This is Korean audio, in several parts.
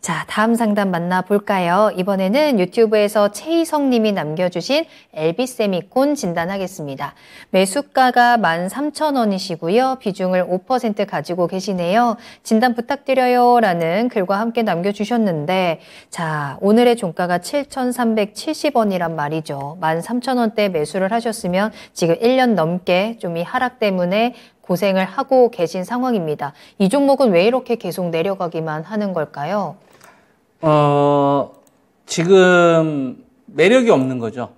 자, 다음 상담 만나볼까요? 이번에는 유튜브에서 최희성 님이 남겨주신 LB세미콘 진단하겠습니다. 매수가가 13,000원이시고요. 비중을 5% 가지고 계시네요. 진단 부탁드려요 라는 글과 함께 남겨주셨는데, 자, 오늘의 종가가 7,370원이란 말이죠. 13,000원대 매수를 하셨으면 지금 1년 넘게 좀 이 하락 때문에 고생을 하고 계신 상황입니다. 이 종목은 왜 이렇게 계속 내려가기만 하는 걸까요? 지금 매력이 없는 거죠.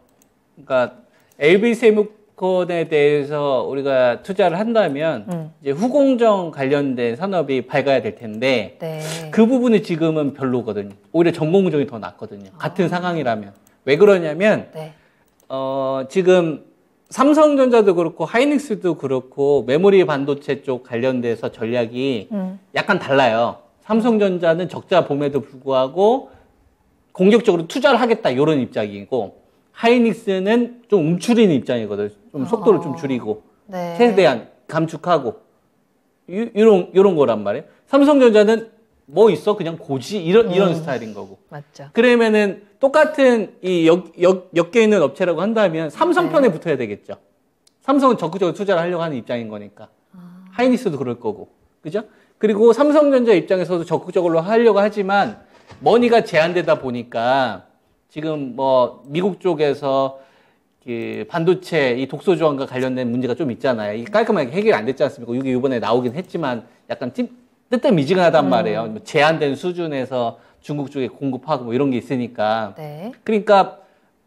그러니까 LB세미콘에 대해서 우리가 투자를 한다면 이제 후공정 관련된 산업이 밝아야 될 텐데 네. 그 부분이 지금은 별로거든요. 오히려 전공정이 더 낫거든요. 같은 상황이라면. 왜 그러냐면 네. 지금 삼성전자도 그렇고 하이닉스도 그렇고 메모리 반도체 쪽 관련돼서 전략이 약간 달라요. 삼성전자는 적자 봄에도 불구하고 공격적으로 투자를 하겠다 이런 입장이고 하이닉스는 좀 움츠리는 입장이거든. 좀 속도를 좀 줄이고 네. 최대한 감축하고 이런 거란 말이에요. 삼성전자는 뭐 있어? 그냥 고지 이런 스타일인 거고. 맞죠. 그러면은 똑같은 이 엮여 있는 업체라고 한다면 삼성 편에 붙어야 되겠죠. 삼성은 적극적으로 투자를 하려고 하는 입장인 거니까. 하이닉스도 그럴 거고. 그죠? 그리고 삼성전자 입장에서도 적극적으로 하려고 하지만 머니가 제한되다 보니까 지금 뭐 미국 쪽에서 그 반도체 이 독소 조항과 관련된 문제가 좀 있잖아요. 이게 깔끔하게 해결이 안 됐지 않습니까? 이게 이번에 나오긴 했지만 약간 뜨뜻미지근하단 말이에요. 제한된 수준에서 중국 쪽에 공급하고 뭐 이런 게 있으니까. 네. 그러니까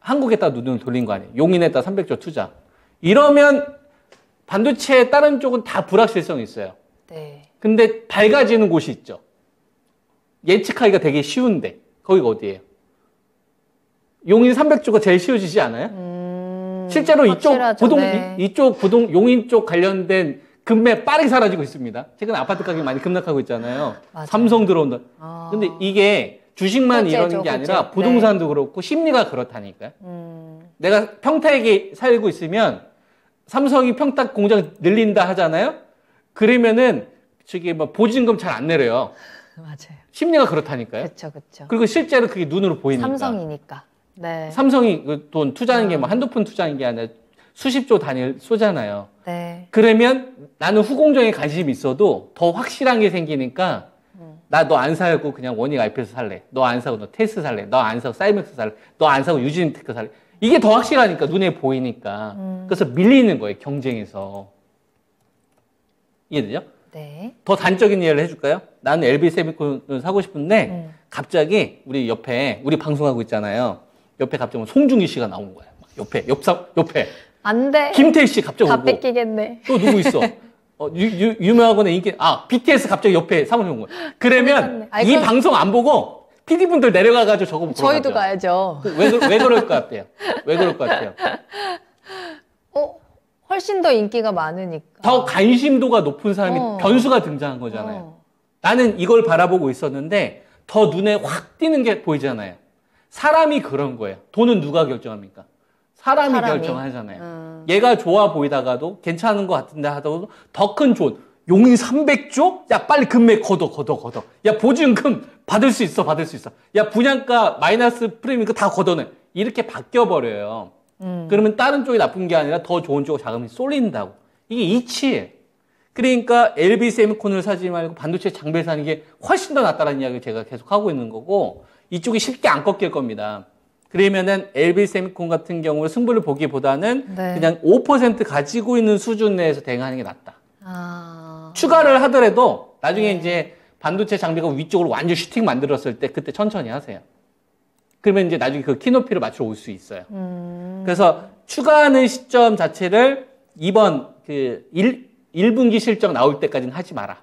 한국에다 눈을 돌린 거 아니에요. 용인에다 300조 투자. 이러면 반도체 다른 쪽은 다 불확실성이 있어요. 네. 근데 밝아지는 곳이 있죠. 예측하기가 되게 쉬운데 거기가 어디예요? 용인 300조가 제일 쉬워지지 않아요? 실제로 확실하죠. 이쪽 용인 쪽 관련된 금매 빠르게 사라지고 있습니다. 최근 아파트 가격이 많이 급락하고 있잖아요. 맞아요. 삼성 들어온다. 근데 이게 주식만 호재죠, 이러는 게 아니라 호재. 부동산도 그렇고 심리가 그렇다니까요. 내가 평택에 살고 있으면 삼성이 평택 공장 늘린다 하잖아요. 그러면은 저기 뭐 보증금 잘 안 내려요. 맞아요. 심리가 그렇다니까요. 그렇죠. 그리고 실제로 그게 눈으로 보이니까. 삼성이니까. 네. 삼성이 그 돈 투자하는 게 뭐 한두 푼 투자하는 게 아니라 수십조 단위를 쏘잖아요. 네. 그러면 나는 후공정에 관심이 있어도 더 확실한 게 생기니까 나 너 안 사고 그냥 원익 IP에서 살래. 너 안 사고 너 테스 살래. 너 안 사고 사이맥스 살래. 너 안 사고 유진테크 살래. 이게 더 확실하니까 눈에 보이니까. 그래서 밀리는 거예요. 경쟁에서. 이해되죠? 네. 더 단적인 예를 해줄까요? 나는 LB세미콘을 사고 싶은데 갑자기 우리 옆에 우리 방송하고 있잖아요. 옆에 갑자기 송중기 씨가 나온 거야. 옆에. 안 돼. 김태희 씨 갑자기 다 오고. 뺏기겠네. 또 누구 있어? 유명하거나 인기, BTS 갑자기 옆에 사무실 온 거야. 그러면 이 그럼... 방송 안 보고 PD분들 내려가가지고 저거 보러 저희도 가야죠. 왜 그럴 것 같아요? 왜 그럴 것 같아요? 훨씬 더 인기가 많으니까. 더 관심도가 높은 사람이 변수가 등장한 거잖아요. 나는 이걸 바라보고 있었는데 더 눈에 확 띄는 게 보이잖아요. 사람이 그런 거예요. 돈은 누가 결정합니까? 사람이 결정하잖아요. 얘가 좋아 보이다가도 괜찮은 것 같은데 하다가도 더 큰 돈. 용인 300조? 야 빨리 금매 걷어. 야 보증금 받을 수 있어. 야 분양가 마이너스 프리미엄 다 걷어내. 이렇게 바뀌어버려요. 그러면 다른 쪽이 나쁜 게 아니라 더 좋은 쪽으로 자금이 쏠린다고. 이게 이치예요. 그러니까 LB세미콘을 사지 말고 반도체 장비를 사는 게 훨씬 더 낫다는 이야기를 제가 계속 하고 있는 거고 이쪽이 쉽게 안 꺾일 겁니다. 그러면은 LB세미콘 같은 경우는 승부를 보기보다는 그냥 5% 가지고 있는 수준 내에서 대응하는 게 낫다. 추가를 하더라도 나중에 이제 반도체 장비가 위쪽으로 완전 슈팅 만들었을 때 그때 천천히 하세요. 그러면 이제 나중에 그 키높이를 맞춰 올 수 있어요. 그래서 추가하는 시점 자체를 이번 그 1분기 실적 나올 때까지는 하지 마라.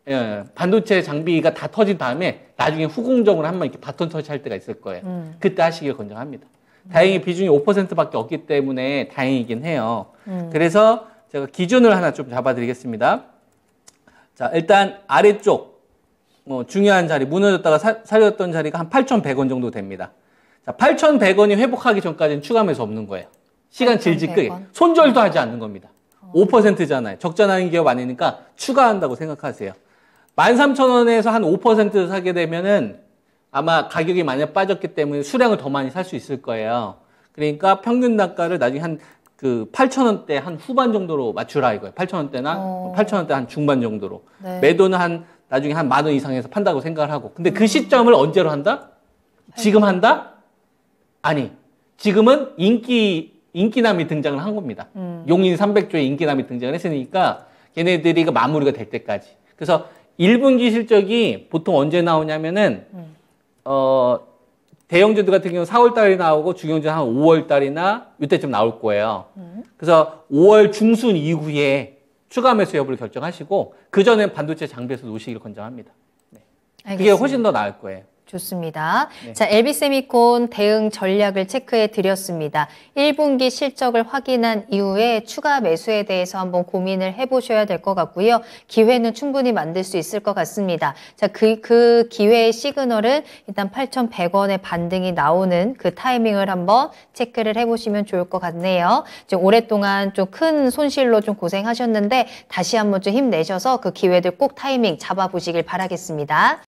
예, 반도체 장비가 다 터진 다음에 나중에 후공정으로 한번 이렇게 바톤 터치할 때가 있을 거예요. 그때 하시길 권장합니다. 다행히 비중이 5%밖에 없기 때문에 다행이긴 해요. 그래서 제가 기준을 하나 좀 잡아드리겠습니다. 자, 일단 아래쪽 중요한 자리, 무너졌다가 살렸던 자리가 한 8,100원 정도 됩니다. 자, 8,100원이 회복하기 전까지는 추가 매수 없는 거예요. 시간 질질 끄게. 손절도 하지 않는 겁니다. 5%잖아요. 적자 나는 기업 아니니까 추가한다고 생각하세요. 13,000원에서 한 5% 사게 되면은 아마 가격이 많이 빠졌기 때문에 수량을 더 많이 살 수 있을 거예요. 그러니까 평균 단가를 나중에 한 그 8,000원대 한 후반 정도로 맞추라 이거예요. 8,000원대나 8,000원대 한 중반 정도로. 네. 매도는 한 나중에 한 10,000원 이상에서 판다고 생각을 하고. 근데 그 시점을 언제로 한다? 지금 한다? 아니. 지금은 인기남이 등장을 한 겁니다. 용인 300조의 인기남이 등장을 했으니까 걔네들이 그 마무리가 될 때까지. 그래서 1분기 실적이 보통 언제 나오냐면은 대형주들 같은 경우는 4월 달에 나오고 중형주는 한 5월 달이나 이때쯤 나올 거예요. 그래서 5월 중순 이후에 추가 매수 여부를 결정하시고 그 전에 반도체 장비에서 놓으시기를 권장합니다. 네. 그게 알겠습니다. 훨씬 더 나을 거예요. 좋습니다. 네. 자, LB세미콘 대응 전략을 체크해 드렸습니다. 1분기 실적을 확인한 이후에 추가 매수에 대해서 한번 고민을 해보셔야 될 것 같고요. 기회는 충분히 만들 수 있을 것 같습니다. 자, 그 기회의 시그널은 일단 8,100원의 반등이 나오는 그 타이밍을 한번 체크를 해보시면 좋을 것 같네요. 지금 오랫동안 좀 큰 손실로 좀 고생하셨는데 다시 한번 좀 힘내셔서 그 기회들 꼭 타이밍 잡아보시길 바라겠습니다.